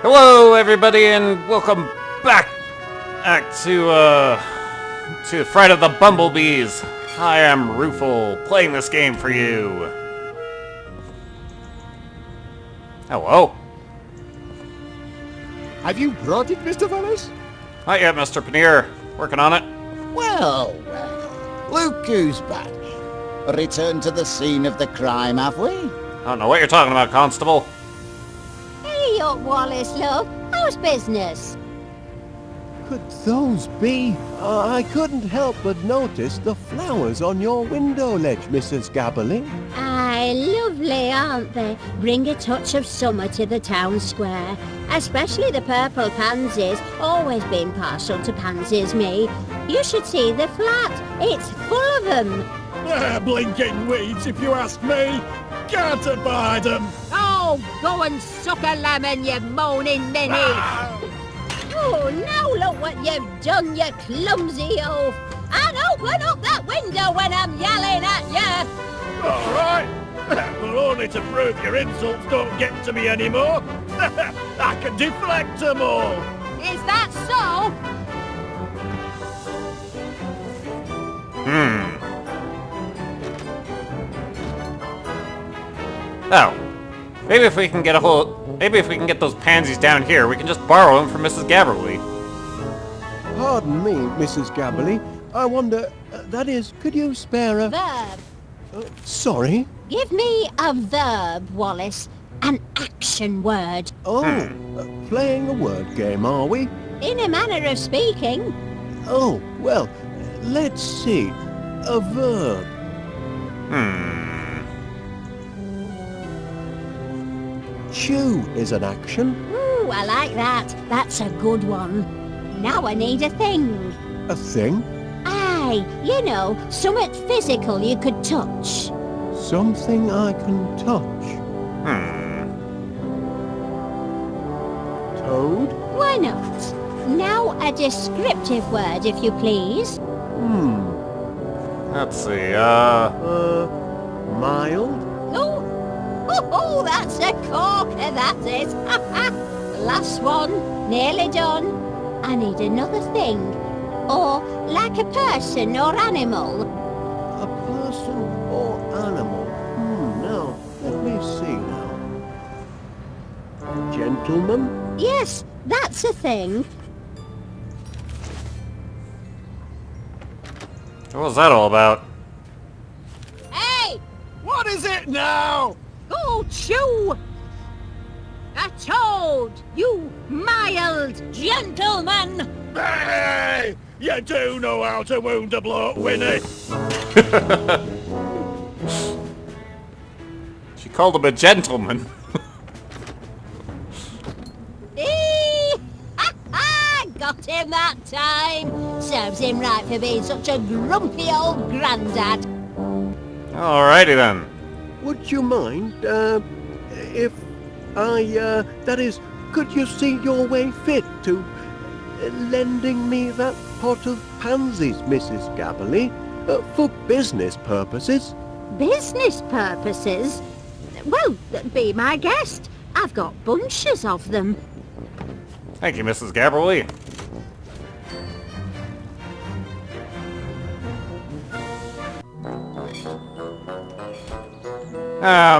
Hello, everybody, and welcome back to Fright of the Bumblebees. I am Rufel, playing this game for you. Hello. Have you brought it, Mr. Wallace? Not yet, Mr. Paneer. Working on it. Well, look who's back. Returned to the scene of the crime, have we? I don't know what you're talking about, Constable. Hey up, Wallace, love. How's business? Could those be? I couldn't help but notice the flowers on your window ledge, Mrs. Gabberly. Aye, lovely, aren't they? Bring a touch of summer to the town square. Especially the purple pansies. Always been partial to pansies, me. You should see the flat. It's full of them. They're blinking weeds, if you ask me. Can't abide them. Oh, go and suck a lemon, you moaning ninny. Oh, now look what you've done, you clumsy oaf. And open up that window when I'm yelling at you. All right. But only to prove your insults don't get to me anymore. I can deflect them all. Is that so? Oh. Maybe if we can get those pansies down here, we can just borrow them from Mrs. Gabberly. Pardon me, Mrs. Gabberly. I wonder, that is, could you spare a... Verb. Sorry? Give me a verb, Wallace. An action word. Oh, playing a word game, are we? In a manner of speaking. Oh, well, let's see. A verb. Chew is an action. Ooh, I like that. That's a good one. Now I need a thing. A thing. Aye, you know, something physical you could touch. Something I can touch. Toad? Why not? Now a descriptive word, if you please. Let's see, Mild? Oh, that's a corker, that is. Last one, nearly done. I need another thing. Or like a person or animal. A person or animal? Now, let me see now. Gentleman? Yes, that's a thing. what was that all about? Hey, What is it now? go chew! A toad, you mild gentleman! Hey! You do know how to wound a bloke, Winnie. She called him a gentleman. Got him that time! Serves him right for being such a grumpy old grandad. Alrighty then. Would you mind, if I, that is, could you see your way fit to lending me that pot of pansies, Mrs. Gabberly, for business purposes? Business purposes? Well, be my guest. I've got bunches of them. Thank you, Mrs. Gabberly.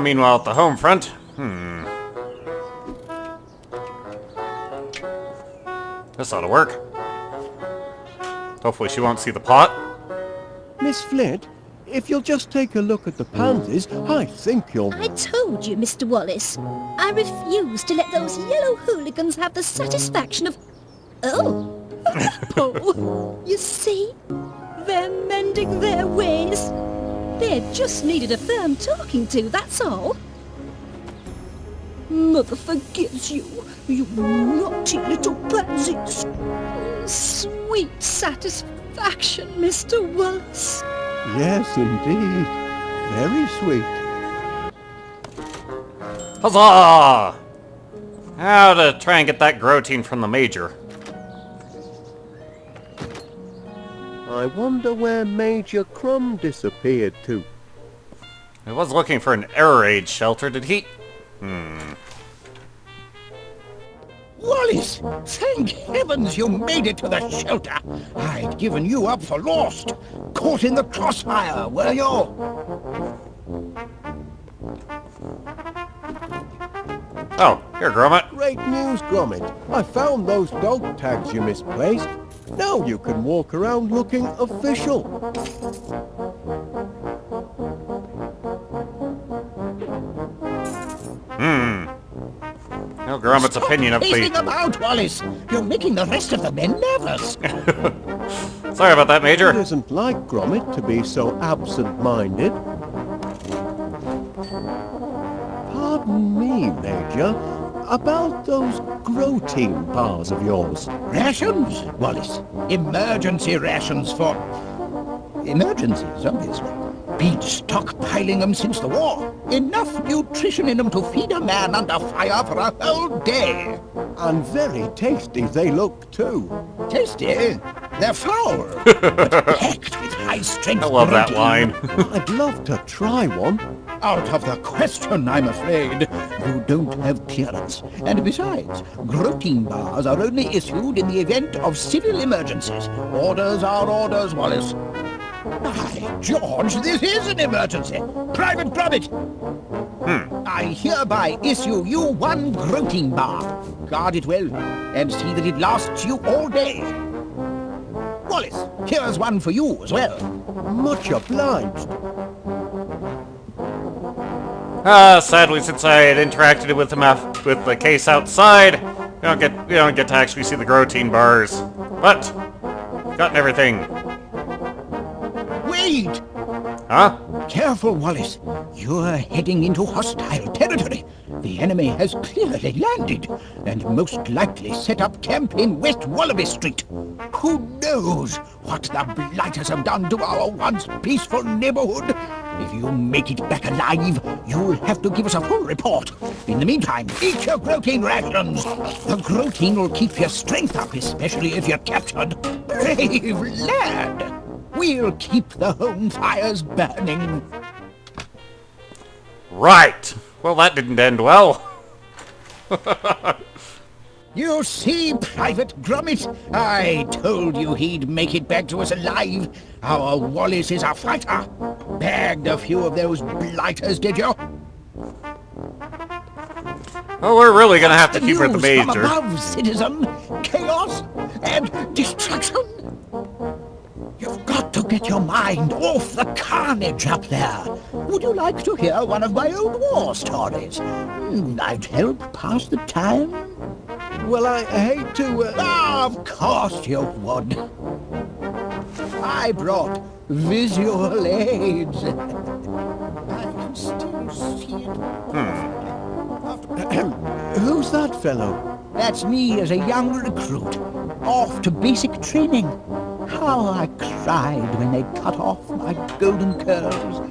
Meanwhile at the home front, this ought to work. Hopefully she won't see the pot. Miss Flint, if you'll just take a look at the pansies, I think you'll... I told you, Mr. Wallace. I refuse to let those yellow hooligans have the satisfaction of... Oh! Oh! You see? They're mending their ways. They just needed a firm talking to, that's all. Mother forgives you, you naughty little pansies. Sweet satisfaction, Mr. Wallace. Yes, indeed. Very sweet. Huzzah! How to try and get that protein from the Major. I wonder where Major Crumb disappeared to. I was looking for an air raid shelter. Did he... Wallace! Thank heavens you made it to the shelter! I'd given you up for lost! Caught in the crossfire, were you? Oh, here, Gromit. Great news, Gromit. I found those dog tags you misplaced. Now you can walk around looking official. No, Gromit's opinion of Pacing the... about, Wallace! You're making the rest of the men nervous! Sorry about that, It Major. isn't like Gromit to be so absent-minded. Pardon me, Major. About those protein bars of yours. Rations, Wallace. Emergency rations for... emergencies, obviously. Been stockpiling them since the war. Enough nutrition in them to feed a man under fire for a whole day. And very tasty they look, too. Tasty? They're foul, but packed with high-strength I love that protein. line. I'd love to try one. Out of the question, I'm afraid. You don't have clearance. And besides, protein bars are only issued in the event of civil emergencies. Orders are orders, Wallace. By George, this is an emergency! Private Gromit! I hereby issue you one protein bar. Guard it well, and see that it lasts you all day. Wallace, here's one for you as well. Much obliged. Sadly, since I had interacted with him with the case outside, we don't get to actually see the protein bars. But gotten everything. Wait! Huh? Careful, Wallace. You're heading into hostile territory. The enemy has clearly landed, and most likely set up camp in West Wallaby Street. Who knows what the Blighters have done to our once peaceful neighborhood? If you make it back alive, you'll have to give us a full report. In the meantime, eat your protein rations. The protein will keep your strength up, especially if you're captured. Brave lad! We'll keep the home fires burning. Right. Well, that didn't end well. You see, Private Gromit, I told you he'd make it back to us alive. Our Wallace is a fighter. Bagged a few of those blighters, did you? Well, we're really gonna have to keep her the News from Major. above, citizen. Chaos and destruction. You've got to get your mind off the carnage up there. Would you like to hear one of my old war stories? I'd help pass the time. Well, I hate to... Of course you would. I brought visual aids. I can still see it. Who's that fellow? That's me as a young recruit, off to basic training. How I cried when they cut off my golden curls.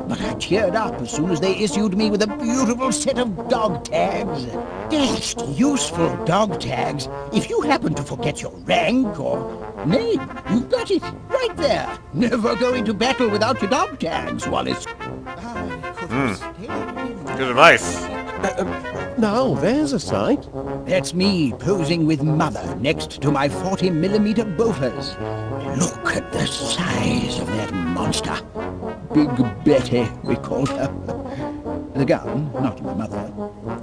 But I cheered up as soon as they issued me with a beautiful set of dog tags. Dashed useful dog tags if you happen to forget your rank or name. You've got it right there. Never go into battle without your dog tags, Wallace. I could have stayed. Good advice. Now, there's a sight. That's me posing with Mother next to my 40mm bolters. Look at the size of that monster. Big Betty, we called her. The gun, not my mother.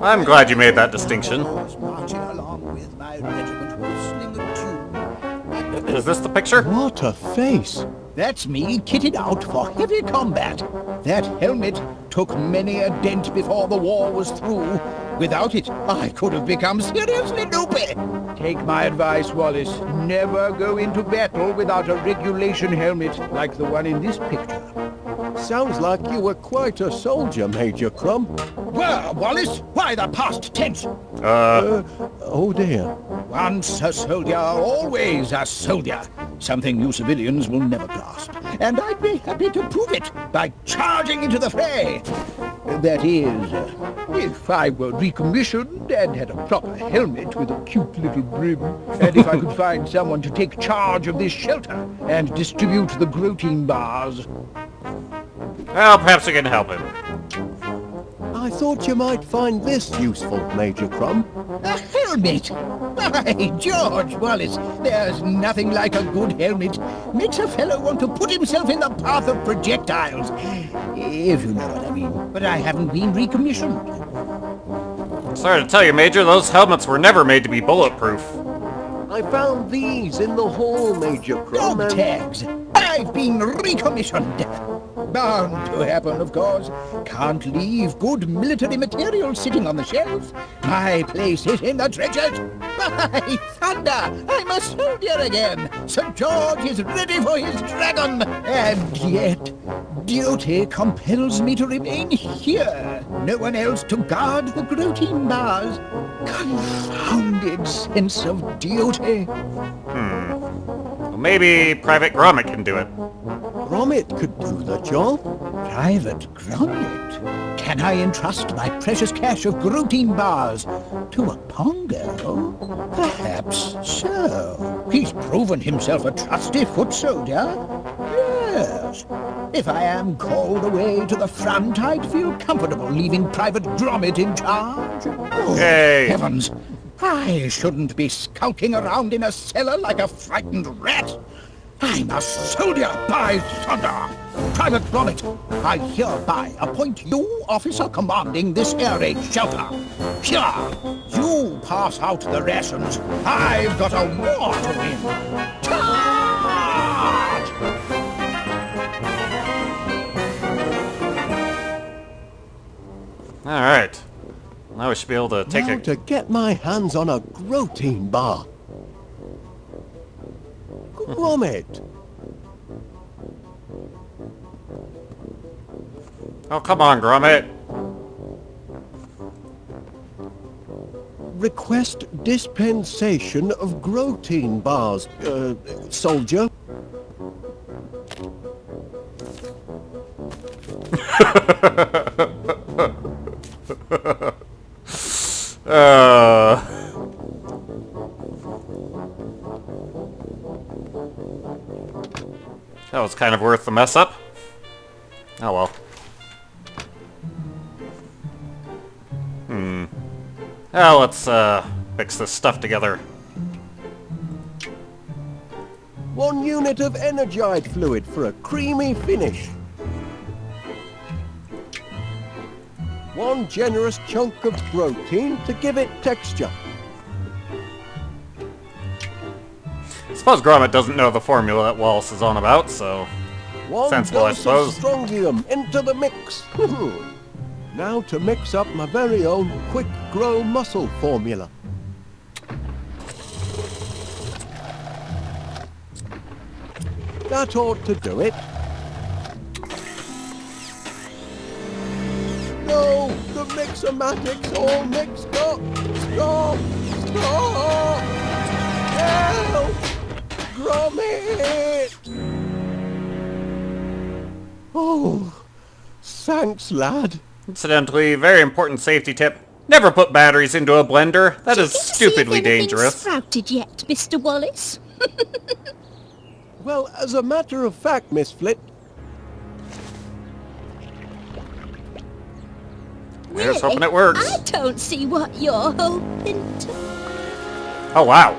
I'm glad you made that distinction. I was marching along with my regiment whistling a tune. Is this the picture? What a face. That's me kitted out for heavy combat. That helmet took many a dent before the war was through. Without it, I could have become seriously loopy. Take my advice, Wallace. Never go into battle without a regulation helmet like the one in this picture. Sounds like you were quite a soldier, Major Crumb. Well, Wallace, why the past tense? Oh dear. Once a soldier, always a soldier. Something you civilians will never grasp. And I'd be happy to prove it by charging into the fray. That is, if I were recommissioned and had a proper helmet with a cute little brim, and if I could find someone to take charge of this shelter and distribute the protein bars. Well, perhaps we can help him. I thought you might find this useful, Major Crumb. A helmet! By George, Wallace, there's nothing like a good helmet. Makes a fellow want to put himself in the path of projectiles. If you know what I mean. But I haven't been recommissioned. Sorry to tell you, Major, those helmets were never made to be bulletproof. I found these in the hall, Major Crum, Dog and... tags! I've been recommissioned! Bound to happen, of course. Can't leave good military material sitting on the shelf. My place is in the trenches. By thunder! I'm a soldier again! St. George is ready for his dragon! And yet, duty compels me to remain here. No one else to guard the protein bars. Confounded sense of duty. Well, maybe Private Gromit can do it. Gromit could do the job. Private Gromit? Can I entrust my precious cache of protein bars to a Pongo? Perhaps so. He's proven himself a trusty foot soldier. Yes. If I am called away to the front, I'd feel comfortable leaving Private Gromit in charge. Oh, Hey. heavens! I shouldn't be skulking around in a cellar like a frightened rat. I'm a soldier, by thunder! Private Gromit, I hereby appoint you officer commanding this air raid shelter. Here, you pass out the rations. I've got a war to win. Charge! Alright. Now we should be able to take Now a... to get my hands on a protein bar. Gromit! Oh, come on, Gromit. Request dispensation of protein bars, soldier. That was kind of worth the mess up. Oh well. Oh, let's mix this stuff together. 1 unit of energite fluid for a creamy finish. 1 generous chunk of protein to give it texture. I suppose Gromit doesn't know the formula that Wallace is on about, so... 1 sensible, I dose suppose. of strontium into the mix. Now to mix up my very own quick grow muscle formula. That ought to do it. No, the mixomatic's all mixed up. Stop! Stop! Help! Gromit! Oh, thanks, lad. Incidentally, very important safety tip. Never put batteries into a blender. That is Checking to see if stupidly anything's dangerous. sprouted yet, Mr. Wallace? Well, as a matter of fact, Miss Flit, Here's hoping it Really? works. I don't see what you're hoping to... Oh, wow.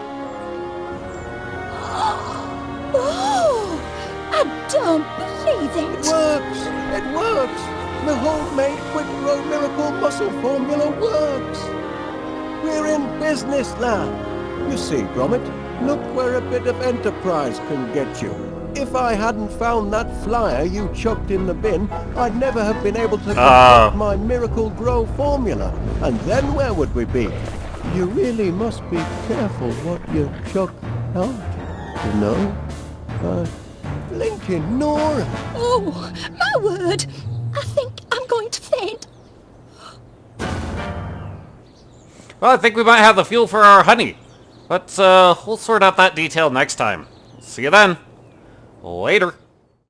Oh! I don't believe it it! works! It works! The homemade quick grow miracle muscle formula works! We're in business, lad. You see, Gromit, look where a bit of enterprise can get you. If I hadn't found that flyer you chucked in the bin, I'd never have been able to construct my miracle grow formula. And then where would we be? You really must be careful what you chuck out, you know? Blinking Nora! Oh, my word! I think I'm going to faint. Well, I think we might have the fuel for our honey. But, we'll sort out that detail next time. See you then. Later.